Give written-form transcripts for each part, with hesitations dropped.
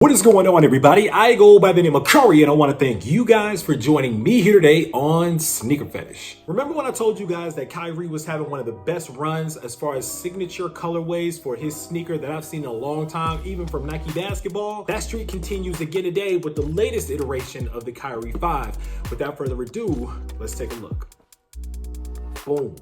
What is going on, everybody? I go by the name of Kyrie, and I want to thank you guys for joining me here today on SneakerPhetish. Remember when I told you guys that Kyrie was having one of the best runs as far as signature colorways for his sneaker that I've seen in a long time, even from Nike basketball? That streak continues again today with the latest iteration of the Kyrie 5. Without further ado, let's take a look. Boom.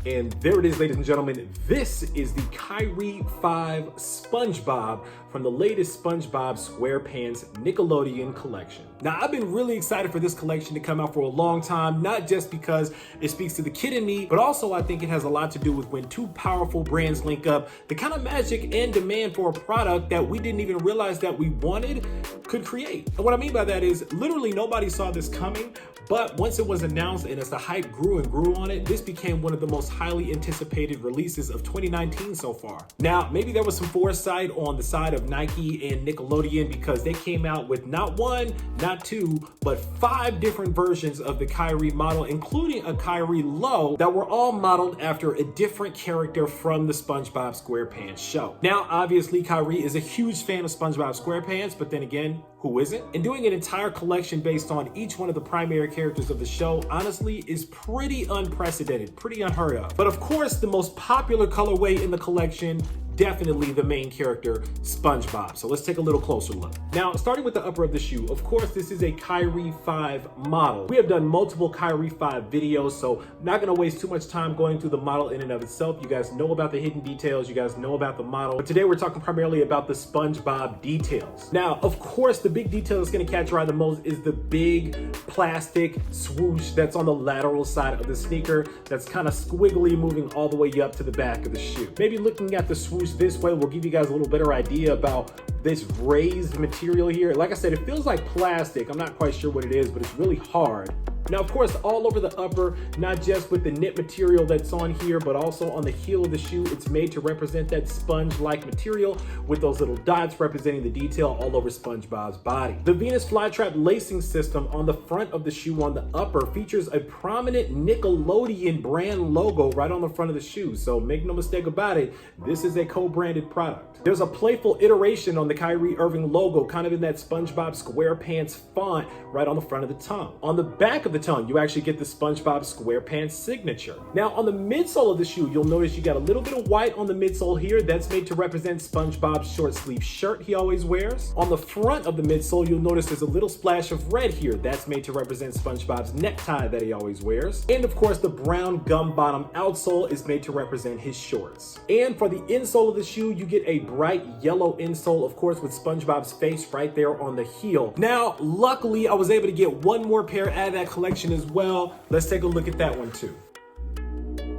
And there it is, ladies and gentlemen. This is the Kyrie 5 SpongeBob from the latest SpongeBob SquarePants Nickelodeon collection. Now, I've been really excited for this collection to come out for a long time, not just because it speaks to the kid in me, but also I think it has a lot to do with when two powerful brands link up, the kind of magic and demand for a product that we didn't even realize that we wanted could create. And what I mean by that is literally nobody saw this coming, but once it was announced and as the hype grew and grew on it, this became one of the most highly anticipated releases of 2019 so far. Now, maybe there was some foresight on the side of Nike and Nickelodeon because they came out with not one, not two, but 5 different versions of the Kyrie model, including a Kyrie Low that were all modeled after a different character from the SpongeBob SquarePants show. Now, obviously, Kyrie is a huge fan of SpongeBob SquarePants, but then again, who isn't? And doing an entire collection based on each one of the primary characters of the show, honestly, is pretty unprecedented, pretty unheard of. But of course, the most popular colorway in the collection, definitely the main character, SpongeBob. So let's take a little closer look. Now, starting with the upper of the shoe, of course, this is a Kyrie 5 model. We have done multiple Kyrie 5 videos, so I'm not gonna waste too much time going through the model in and of itself. You guys know about the hidden details, you guys know about the model, but today we're talking primarily about the SpongeBob details. Now, of course, the big detail that's gonna catch your eye the most is the big plastic swoosh that's on the lateral side of the sneaker that's kind of squiggly moving all the way up to the back of the shoe. Maybe looking at the swoosh this way will give you guys a little better idea about this raised material here. Like I said, it feels like plastic. I'm not quite sure what it is, but it's really hard. Now, of course, all over the upper, not just with the knit material that's on here, but also on the heel of the shoe, it's made to represent that sponge-like material with those little dots representing the detail all over SpongeBob's body. The Venus flytrap lacing system on the front of the shoe on the upper features a prominent Nickelodeon brand logo right on the front of the shoe. So make no mistake about it, this is a co-branded product. There's a playful iteration on the Kyrie Irving logo, kind of in that SpongeBob SquarePants font right on the front of the tongue. On the back of the tongue, you actually get the SpongeBob SquarePants signature. Now, on the midsole of the shoe, you'll notice you got a little bit of white on the midsole here. That's made to represent SpongeBob's short sleeve shirt he always wears. On the front of the midsole, you'll notice there's a little splash of red here. That's made to represent SpongeBob's necktie that he always wears. And of course, the brown gum bottom outsole is made to represent his shorts. And for the insole of the shoe, you get a bright yellow insole, of course, with SpongeBob's face right there on the heel. Now, luckily, I was able to get one more pair out of that collection as well. Let's take a look at that one too.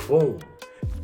Boom.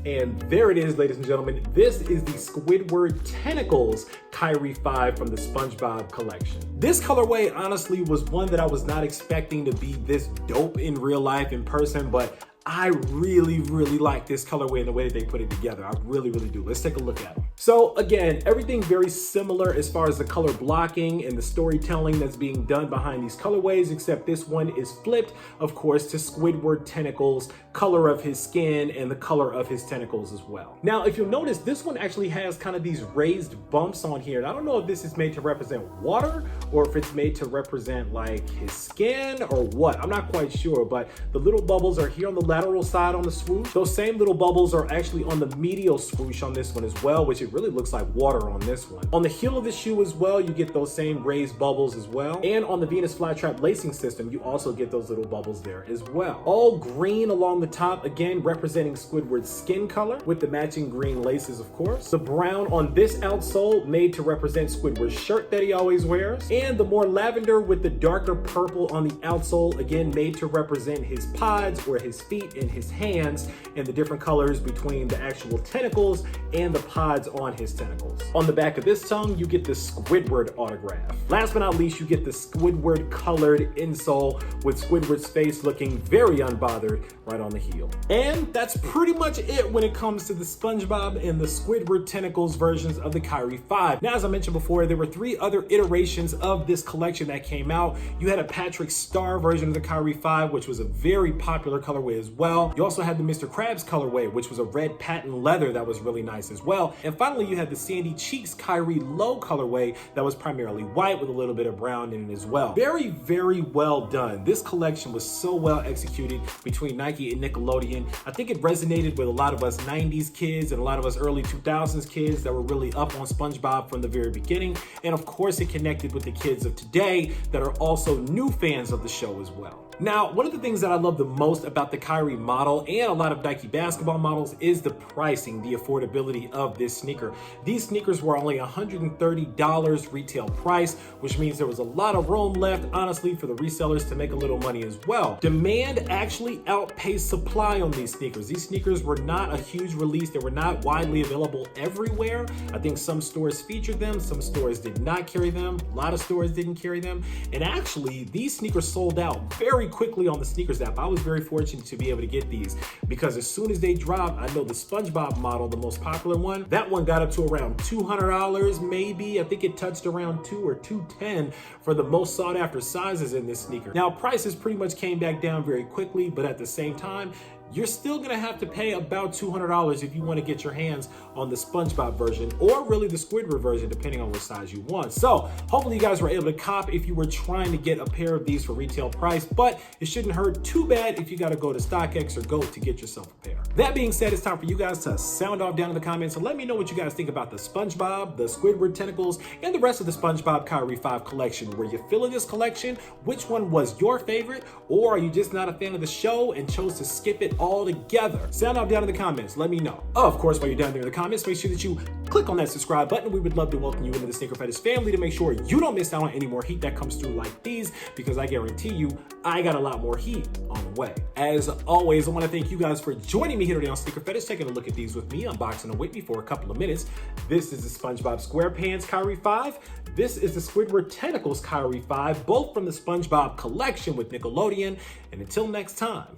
And there it is, ladies and gentlemen. This is the Squidward Tentacles Kyrie 5 from the SpongeBob collection. This colorway honestly was one that I was not expecting to be this dope in real life in person, but I really like this colorway and the way that they put it together. I really do. Let's take a look at it. So again, everything very similar as far as the color blocking and the storytelling that's being done behind these colorways, except this one is flipped, of course, to Squidward Tentacles, color of his skin and the color of his tentacles as well. Now, if you'll notice, this one actually has kind of these raised bumps on here. And I don't know if this is made to represent water or if it's made to represent like his skin or what. I'm not quite sure, but the little bubbles are here on the lateral side on the swoosh. Those same little bubbles are actually on the medial swoosh on this one as well, which it really looks like water on this one. On the heel of the shoe as well, you get those same raised bubbles as well. And on the Venus flytrap lacing system, you also get those little bubbles there as well. All green along the top, again, representing Squidward's skin color with the matching green laces, of course. The brown on this outsole made to represent Squidward's shirt that he always wears. And the more lavender with the darker purple on the outsole, again, made to represent his pods or his feet and his hands, and the different colors between the actual tentacles and the pods on his tentacles. On the back of this tongue, you get the Squidward autograph. Last but not least, you get the Squidward colored insole with Squidward's face looking very unbothered right on the heel. And that's pretty much it when it comes to the SpongeBob and the Squidward Tentacles versions of the Kyrie 5. Now, as I mentioned before, there were 3 other iterations of this collection that came out. You had a Patrick Star version of the Kyrie 5, which was a very popular colorway as as well. You also had the Mr. Krabs colorway, which was a red patent leather that was really nice as well. And finally, you had the Sandy Cheeks Kyrie low colorway that was primarily white with a little bit of brown in it as well. Very, very well done. This collection was so well executed between Nike and Nickelodeon. I think it resonated with a lot of us 90s kids and a lot of us early 2000s kids that were really up on SpongeBob from the very beginning. And of course, it connected with the kids of today that are also new fans of the show as well. Now, one of the things that I love the most about the Kyrie model and a lot of Nike basketball models is the pricing, the affordability of this sneaker. These sneakers were only $130 retail price, which means there was a lot of room left, honestly, for the resellers to make a little money as well. Demand actually outpaced supply on these sneakers. These sneakers were not a huge release. They were not widely available everywhere. I think some stores featured them, some stores did not carry them, a lot of stores didn't carry them. And actually, these sneakers sold out very quickly on the sneakers app. I was very fortunate to be able to get these because as soon as they dropped, I know the SpongeBob model, the most popular one, that one got up to around $200 maybe. I think it touched around $200 or $210 for the most sought after sizes in this sneaker. Now prices pretty much came back down very quickly, but at the same time, you're still gonna have to pay about $200 if you wanna get your hands on the SpongeBob version or really the Squidward version, depending on what size you want. So hopefully you guys were able to cop if you were trying to get a pair of these for retail price, but it shouldn't hurt too bad if you gotta go to StockX or GOAT to get yourself a pair. That being said, it's time for you guys to sound off down in the comments and let me know what you guys think about the SpongeBob, the Squidward tentacles, and the rest of the SpongeBob Kyrie 5 collection. Were you feeling this collection? Which one was your favorite? Or are you just not a fan of the show and chose to skip it all together? Sound off down in the comments, let me know. Of course, while you're down there in the comments, make sure that you click on that subscribe button. We would love to welcome you into the SneakerPhetish family to make sure you don't miss out on any more heat that comes through like these, because I guarantee you, I got a lot more heat on the way. As always, I want to thank you guys for joining me here today on SneakerPhetish, taking a look at these with me, unboxing them with me for a couple of minutes. This is the SpongeBob SquarePants Kyrie 5. This is the Squidward Tentacles Kyrie 5, both from the SpongeBob collection with Nickelodeon. And until next time,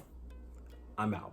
I'm out.